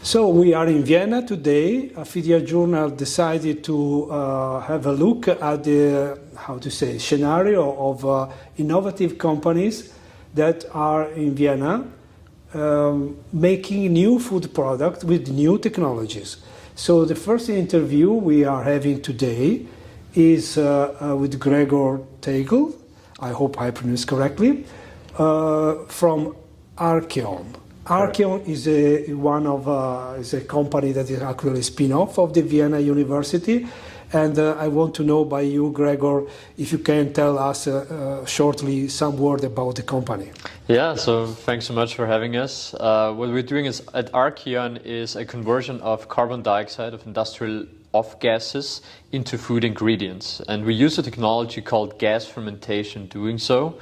So we are in Vienna today. Fidia Journal decided to have a look at the, scenario of innovative companies that are in Vienna making new food products with new technologies. So the first interview we are having today is with Gregor Tegl, I hope I pronounced correctly, from Arkeon. Arkeon is a company that is actually a spin-off of the Vienna University, and I want to know by you, Gregor, if you can tell us shortly some word about the company. Yeah, so thanks so much for having us. What we're doing is at Arkeon is a conversion of carbon dioxide, of industrial off-gases, into food ingredients. And we use a technology called gas fermentation doing so.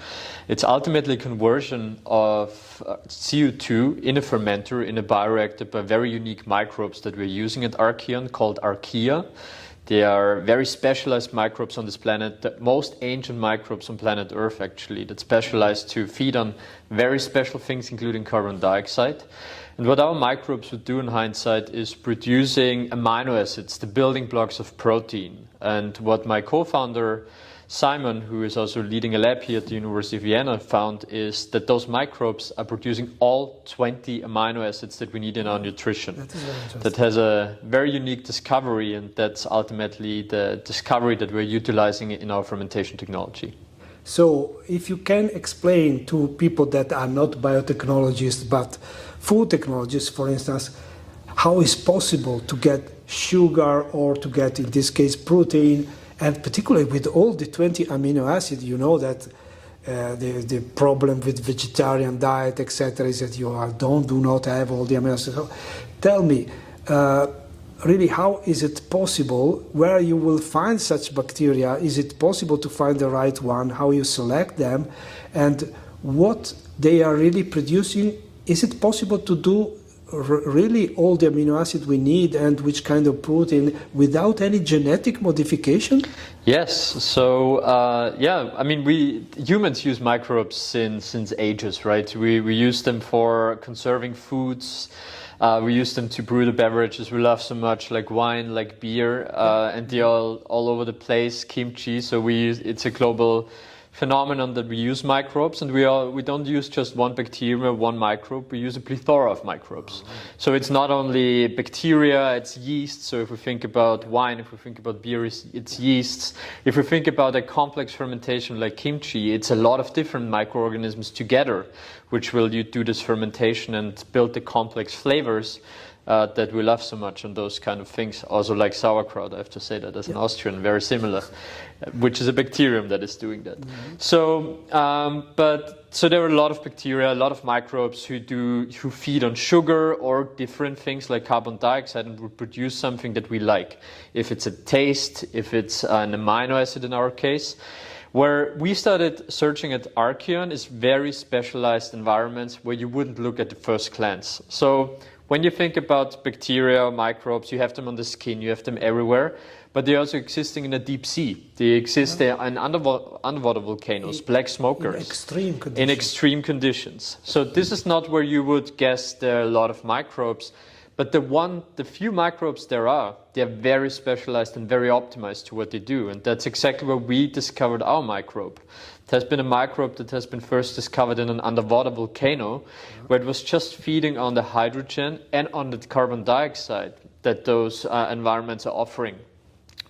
It's ultimately a conversion of CO2 in a fermenter, in a bioreactor, by very unique microbes that we're using at Arkeon called archaea. They are very specialized microbes on this planet, the most ancient microbes on planet Earth actually, that specialize to feed on very special things, including carbon dioxide. And what our microbes would do in hindsight is producing amino acids, the building blocks of protein. And what my co-founder Simon, who is also leading a lab here at the University of Vienna, found is that those microbes are producing all 20 amino acids that we need in our nutrition. That is very interesting. That has a very unique discovery, and that's ultimately the discovery that we're utilizing in our fermentation technology. So if you can explain to people that are not biotechnologists but food technologists, for instance, how is possible to get sugar or to get, in this case, protein, and particularly with all the 20 amino acids, you know that the problem with vegetarian diet, etc., is that you do not have all the amino acids. So tell me, really, how is it possible, where you will find such bacteria? Is it possible to find the right one? How you select them? And what they are really producing? Is it possible to do really all the amino acid we need and which kind of protein without any genetic modification? Yes. So I mean, we humans use microbes since ages, right? We use them for conserving foods. We use them to brew the beverages we love so much, like wine, like beer, and they're all over the place. Kimchi. So it's a global phenomenon that we use microbes, and we don't use just one bacteria, one microbe. We use a plethora of microbes. So it's not only bacteria, it's yeast. So if we think about wine, if we think about beer, it's yeasts. If we think about a complex fermentation like kimchi, it's a lot of different microorganisms together, which will do this fermentation and build the complex flavors that we love so much, and those kind of things. Also like sauerkraut, I have to say that as an Austrian, very similar, which is a bacterium that is doing that. Mm-hmm. So there are a lot of bacteria, a lot of microbes who feed on sugar or different things like carbon dioxide and will produce something that we like. If it's a taste, if it's an amino acid in our case. Where we started searching at Arkeon is very specialized environments where you wouldn't look at the first glance. So when you think about bacteria, microbes, you have them on the skin, you have them everywhere, but they're also existing in the deep sea. They exist there in underwater volcanoes, black smokers. In extreme conditions. So this is not where you would guess there are a lot of microbes, but the few microbes there are, they're very specialized and very optimized to what they do. And that's exactly where we discovered our microbe. It has been a microbe that has been first discovered in an underwater volcano, where it was just feeding on the hydrogen and on the carbon dioxide that those environments are offering.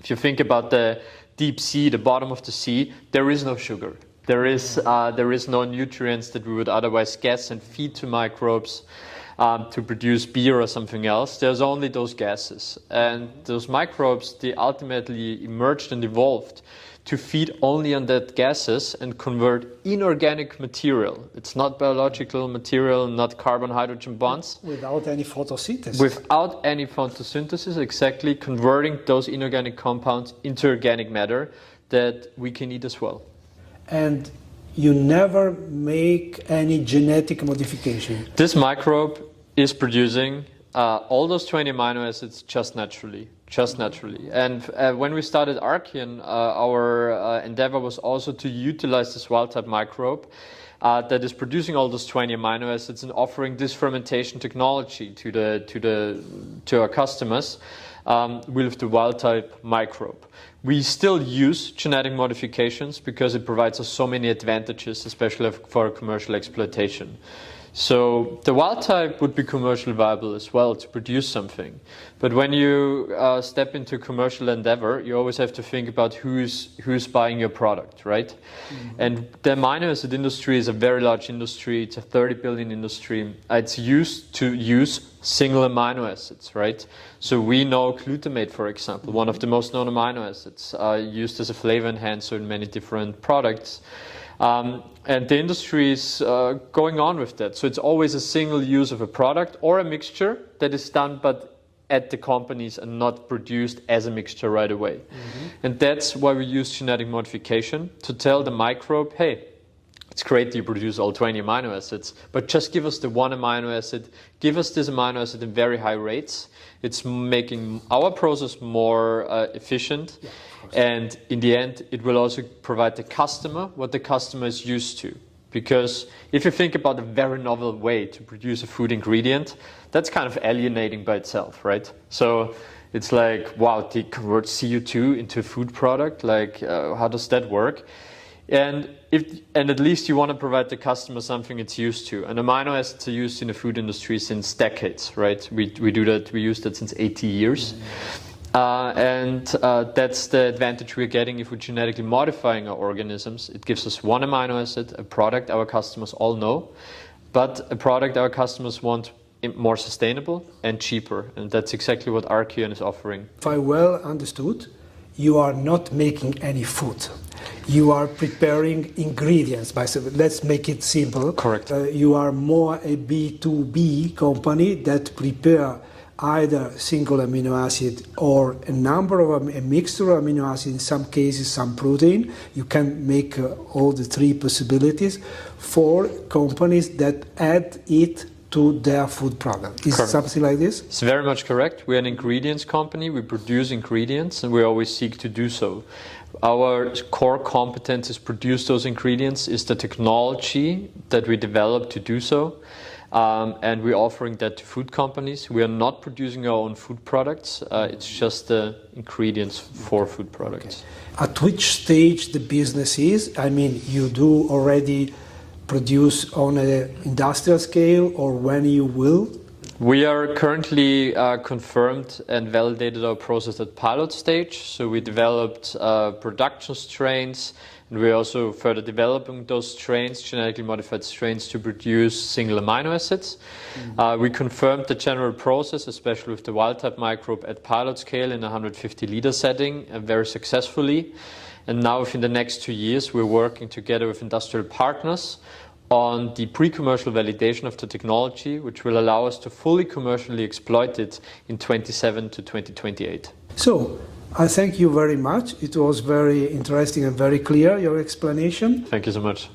If you think about the deep sea, the bottom of the sea, there is no sugar. There is no nutrients that we would otherwise guess and feed to microbes to produce beer or something else. There's only those gases. And those microbes, they ultimately emerged and evolved to feed only on that gases and convert inorganic material. It's not biological material, not carbon-hydrogen bonds. Without any photosynthesis. Without any photosynthesis, exactly, converting those inorganic compounds into organic matter that we can eat as well. And you never make any genetic modification. This microbe is producing all those 20 amino acids just naturally. just naturally. And when we started Arkeon, our endeavor was also to utilize this wild-type microbe that is producing all those 20 amino acids and offering this fermentation technology to our customers with the wild-type microbe. We still use genetic modifications because it provides us so many advantages, especially for commercial exploitation. So the wild type would be commercially viable as well to produce something. But when you step into commercial endeavor, you always have to think about who's buying your product, right? Mm-hmm. And the amino acid industry is a very large industry. It's a 30 billion industry. It's used to use single amino acids, right? So we know glutamate, for example, one of the most known amino acids, used as a flavor enhancer in many different products. And the industry is going on with that. So it's always a single use of a product or a mixture that is done but at the companies and not produced as a mixture right away. Mm-hmm. And that's why we use genetic modification to tell the microbe, hey, it's great that you produce all 20 amino acids, but just give us the one amino acid, give us this amino acid in very high rates. It's making our process more efficient. Yeah. And in the end, it will also provide the customer what the customer is used to. Because if you think about a very novel way to produce a food ingredient, that's kind of alienating by itself, right? So it's like, wow, they convert CO2 into a food product. Like, how does that work? And at least you want to provide the customer something it's used to. And amino acids are used in the food industry since decades, right? We do that. We use that since 80 years. And that's the advantage we're getting if we're genetically modifying our organisms. It gives us one amino acid, a product our customers all know, but a product our customers want more sustainable and cheaper. And that's exactly what Arkeon is offering. If I well understood, you are not making any food. You are preparing ingredients. Let's make it simple. Correct. You are more a B2B company that prepare either single amino acid or a number of a mixture of amino acids, in some cases some protein. You can make all the three possibilities for companies that add it to their food product. Is it something like this? It's very much correct. We're an ingredients company. We produce ingredients and we always seek to do so. Our core competence is produce those ingredients, is the technology that we developed to do so. And we're offering that to food companies. We are not producing our own food products. It's just the ingredients for food products. Okay. At which stage the business is? I mean, you do already produce on an industrial scale, or when you will? We are currently confirmed and validated our process at pilot stage. So we developed production strains, and we're also further developing those strains, genetically modified strains, to produce single amino acids. Mm-hmm. We confirmed the general process, especially with the wild-type microbe at pilot scale in a 150-liter setting, very successfully. And now within the next 2 years, we're working together with industrial partners on the pre-commercial validation of the technology, which will allow us to fully commercially exploit it in 2027 to 2028. So, I thank you very much. It was very interesting and very clear, your explanation. Thank you so much.